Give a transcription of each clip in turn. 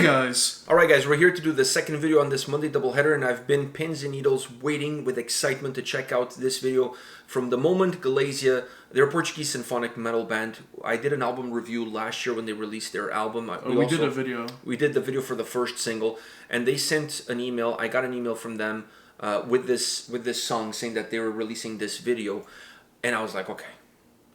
guys! Alright guys, we're here to do the second video on this Monday doubleheader, and I've been pins and needles waiting with excitement to check out this video. From the moment Glasya, they're a Portuguese symphonic metal band. I did an album review last year when they released their album. We did a video. We did the video for the first single, and they sent an email. I got an email from them with this song saying that they were releasing this video, and I was like, okay.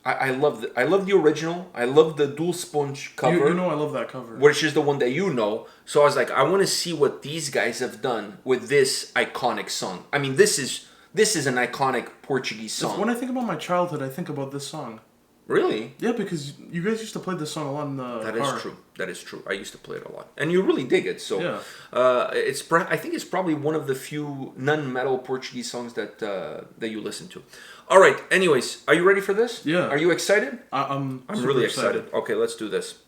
I love the original. I love the dual sponge cover. You know I love that cover. Which is the one that you know. So I was like, I want to see what these guys have done with this iconic song. I mean, this is an iconic Portuguese song. When I think about my childhood, I think about this song. Really? Yeah, because you guys used to play this song a lot in the car. That is true. That is true. I used to play it a lot, and you really dig it. So yeah. I think it's probably one of the few non-metal Portuguese songs that you listen to. All right. Anyways, are you ready for this? Yeah. Are you excited? I'm really excited. Okay, let's do this.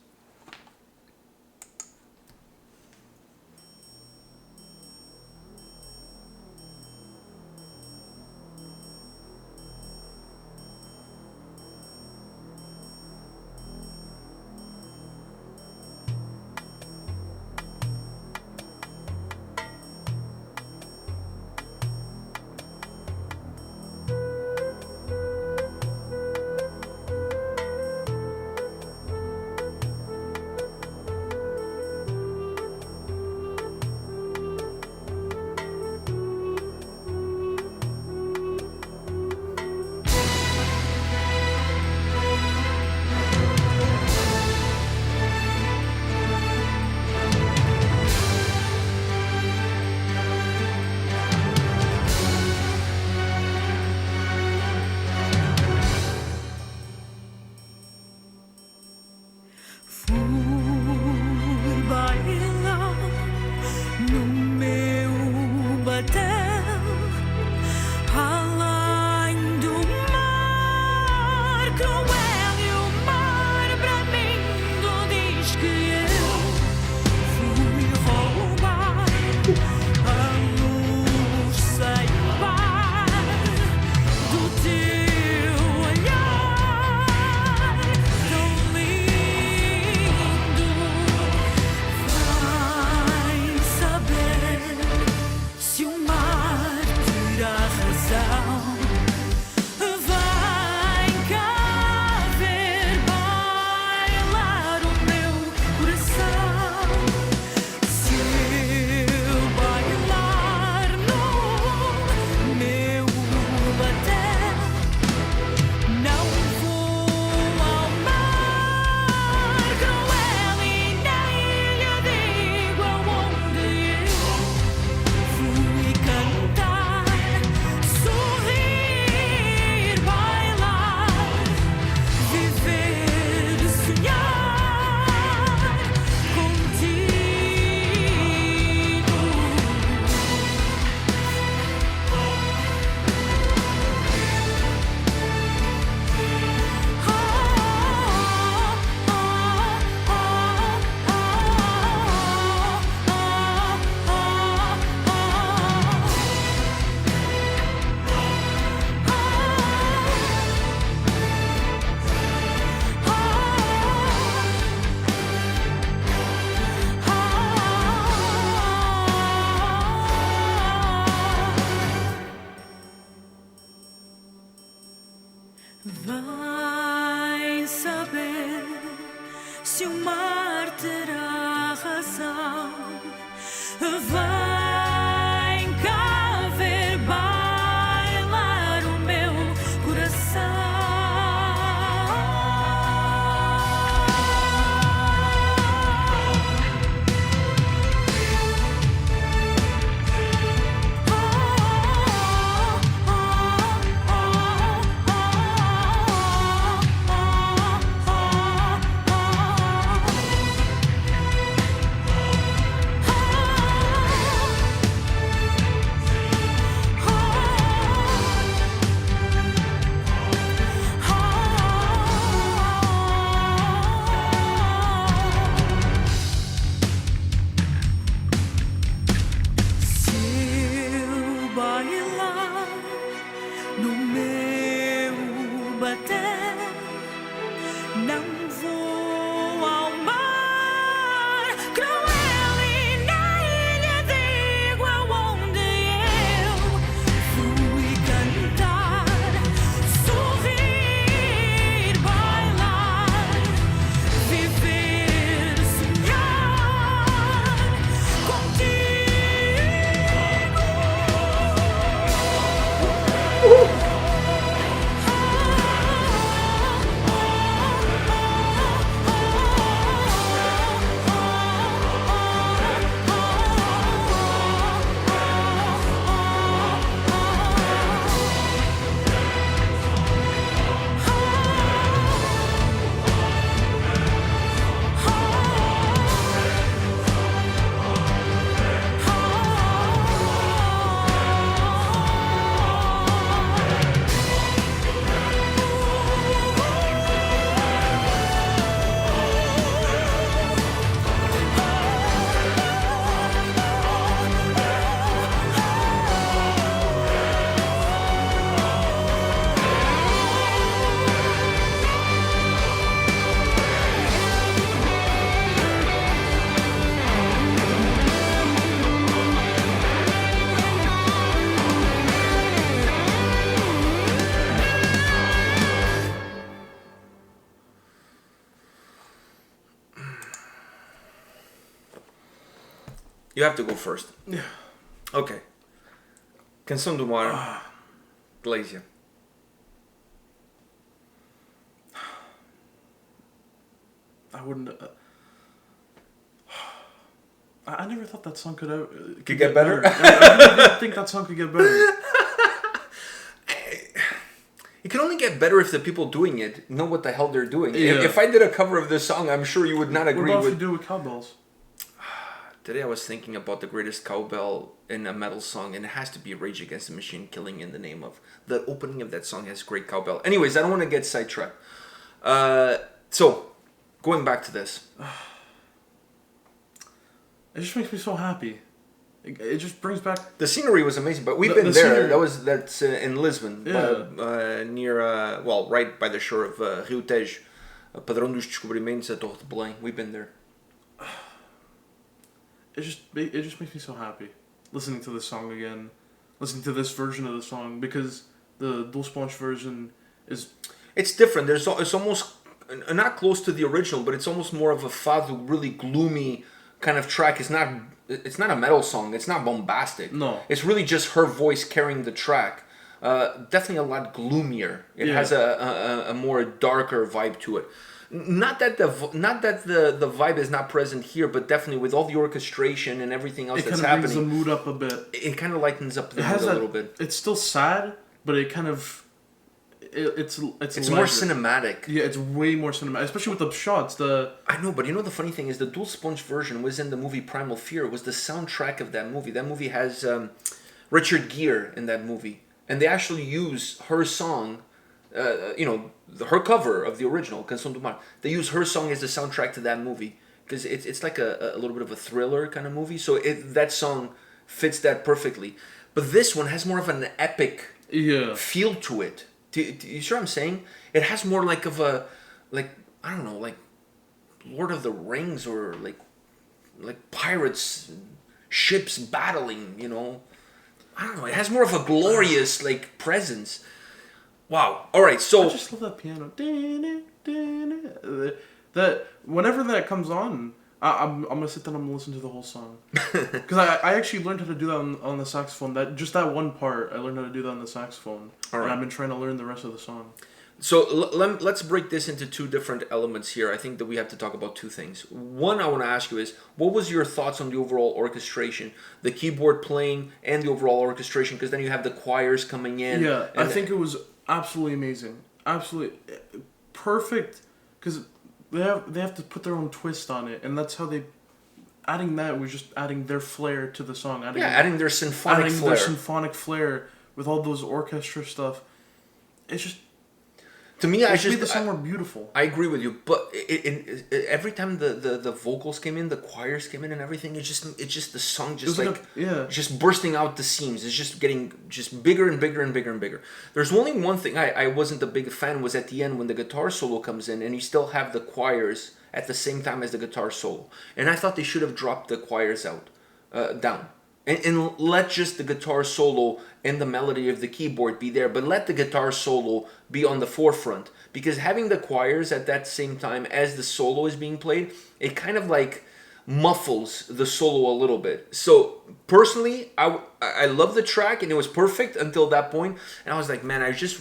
Batel, além do mar cruel e o mar bramindo diz que eu fui roubar a luz sem par do teu olhar tão lindo. Vai saber se o mar terá razão. Vem cá ver bailar o meu coração. Se eu bailar no meu batel, não vou ao mar cruel e nem lhe digo aonde eu fui cantar, sorrir, bailar, viver, sonhar contigo. Vai saber se o mar terá razão. Vem cá ver bailar o meu coração. Não vou ao mar cruel You have to go first. Yeah. Okay. Canção do Mar, Glasya. I wouldn't. I never thought that song could ever Could get better? I really didn't think that song could get better. It can only get better if the people doing it know what the hell they're doing. Yeah. If I did a cover of this song, I'm sure you would not agree What about with. if you do it with cowbells? Today I was thinking about the greatest cowbell in a metal song, and it has to be Rage Against the Machine, Killing in the Name of. The opening of that song has great cowbell. Anyways, I don't want to get sidetracked. So, going back to this. It just makes me so happy. It just brings back. The scenery was amazing, but we've The been there. scenery. That's in Lisbon, near right by the shore of Rio Tejo, Padrão dos Descobrimentos, a Torre de Belém. We've been there. It just makes me so happy listening to this song again, listening to this version of the song, because the Dulce Ponte version is. It's different. It's almost not close to the original, but it's almost more of a fado, really gloomy kind of track. It's not a metal song. It's not bombastic. No. It's really just her voice carrying the track. Definitely a lot gloomier. It has a more darker vibe to it. Not that the vibe is not present here, but definitely with all the orchestration and everything else that's happening, It kind of brings the mood up a bit. It kind of lightens up the mood a little bit. It's still sad, but it kind of it's more cinematic. Yeah, it's way more cinematic, especially with the shots. I know, but you know the funny thing is the Dulce Ponte version was in the movie Primal Fear. It was the soundtrack of that movie. That movie has Richard Gere in that movie, and they actually use her song. Her cover of the original Canção do Mar. They use her song as the soundtrack to that movie because it's like a little bit of a thriller kind of movie. So that song fits that perfectly. But this one has more of an epic feel to it. You sure I'm saying? It has more like I don't know, like Lord of the Rings or like pirates, ships battling. I don't know. It has more of a glorious presence. Wow. All right. So I just love that piano. That whenever that comes on, I'm gonna sit down and I'm gonna listen to the whole song. Because I actually learned how to do that on the saxophone. That one part I learned how to do that on the saxophone. All right. And I've been trying to learn the rest of the song. So let's break this into two different elements here. I think that we have to talk about two things. One I want to ask you is, what was your thoughts on the overall orchestration, the keyboard playing, and the overall orchestration? Because then you have the choirs coming in. Yeah, I think it was absolutely amazing, absolutely perfect. Because they have to put their own twist on it, and that's how they. Adding that was just adding their flair to the song. Adding their symphonic flair. Their symphonic flair with all those orchestra stuff. It's just. To me, made the song more beautiful. I agree with you, but every time the vocals came in, the choirs came in, and everything, it's just the song just just bursting out the seams. It's just getting just bigger and bigger and bigger and bigger. There's only one thing I wasn't a big fan was at the end when the guitar solo comes in, and you still have the choirs at the same time as the guitar solo, and I thought they should have dropped the choirs out down. And let just the guitar solo and the melody of the keyboard be there, but let the guitar solo be on the forefront. Because having the choirs at that same time as the solo is being played, it kind of muffles the solo a little bit. So personally, I love the track and it was perfect until that point. And I was like, man, I just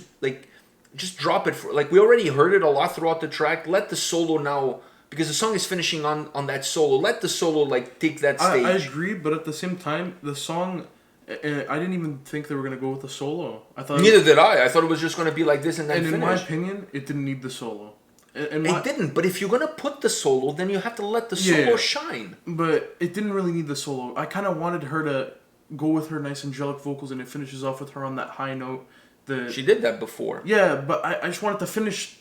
drop it. We already heard it a lot throughout the track. Let the solo now... Because the song is finishing on that solo. Let the solo take that stage. I agree, but at the same time, the song, I didn't even think they were gonna go with the solo. Neither did I. I thought it was just gonna be like this and then finish. In my opinion, it didn't need the solo. It didn't. But if you're gonna put the solo, then you have to let the solo shine. But it didn't really need the solo. I kind of wanted her to go with her nice angelic vocals, and it finishes off with her on that high note. She did that before. Yeah, but I just wanted to finish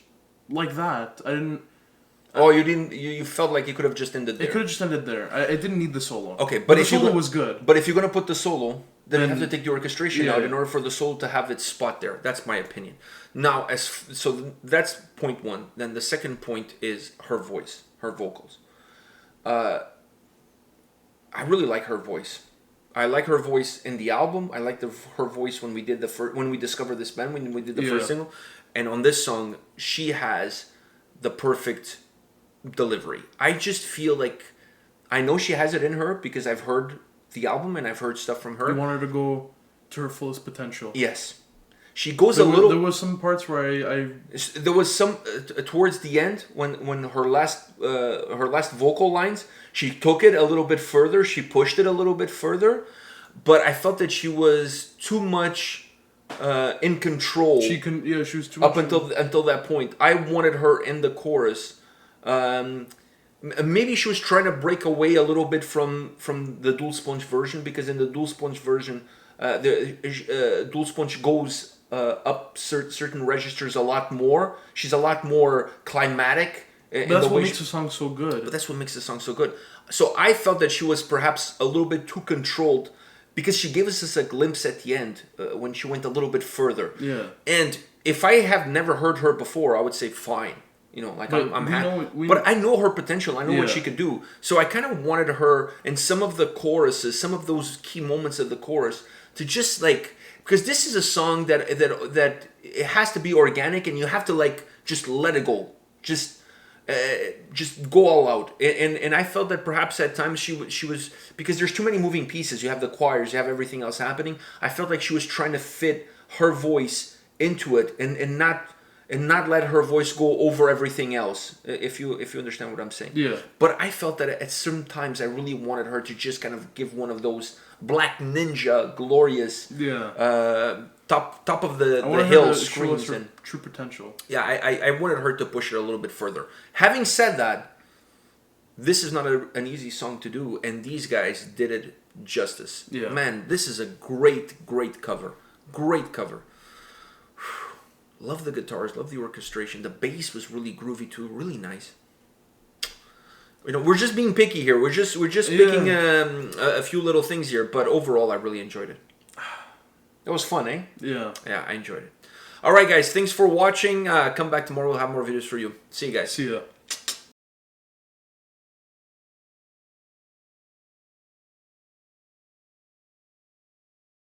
like that. I didn't. Oh, you didn't. You felt like it could have just ended there. It could have just ended there. It didn't need the solo. Okay, but the solo was good. But if you're gonna put the solo, then you have to take the orchestration out in order for the solo to have its spot there. That's my opinion. Now, so that's point one. Then the second point is her voice, her vocals. I really like her voice. I like her voice in the album. I like her voice when we did when we discovered this band, when we did the first single, and on this song, she has the perfect delivery. I just feel like I know she has it in her because I've heard the album and I've heard stuff from her. You want her to go to her fullest potential. Yes. She goes a little. There was some parts where There was some towards the end when her last vocal lines, she took it a little bit further. She pushed it a little bit further, but I felt that she was too much in control. She was too much until that point. I wanted her in the chorus. Maybe she was trying to break away a little bit from the dual sponge version, because in the dual sponge version, the dual sponge goes up certain registers a lot more. She's a lot more climatic. But that's what makes the song so good. But that's what makes the song so good. So I felt that she was perhaps a little bit too controlled, because she gave us this a glimpse at the end when she went a little bit further. Yeah. And if I have never heard her before, I would say fine. You know, like I'm happy. But I know her potential. I know what she could do. So I kind of wanted her in some of the choruses, some of those key moments of the chorus, to just like, because this is a song that it has to be organic, and you have to like just let it go, just go all out. And I felt that perhaps at times she was, because there's too many moving pieces. You have the choirs, you have everything else happening. I felt like she was trying to fit her voice into it, and not let her voice go over everything else. If you understand what I'm saying. Yeah. But I felt that at certain times I really wanted her to just kind of give one of those black ninja glorious top of the hill screams and true potential. Yeah, I wanted her to push it a little bit further. Having said that, this is not an easy song to do, and these guys did it justice. Yeah. Man, this is a great cover. Great cover. Love the guitars, love the orchestration. The bass was really groovy too, really nice. You know, we're just being picky here. We're just picking a few little things here, but overall, I really enjoyed it. It was fun, eh? Yeah. Yeah, I enjoyed it. All right, guys. Thanks for watching. Come back tomorrow. We'll have more videos for you. See you guys. See ya.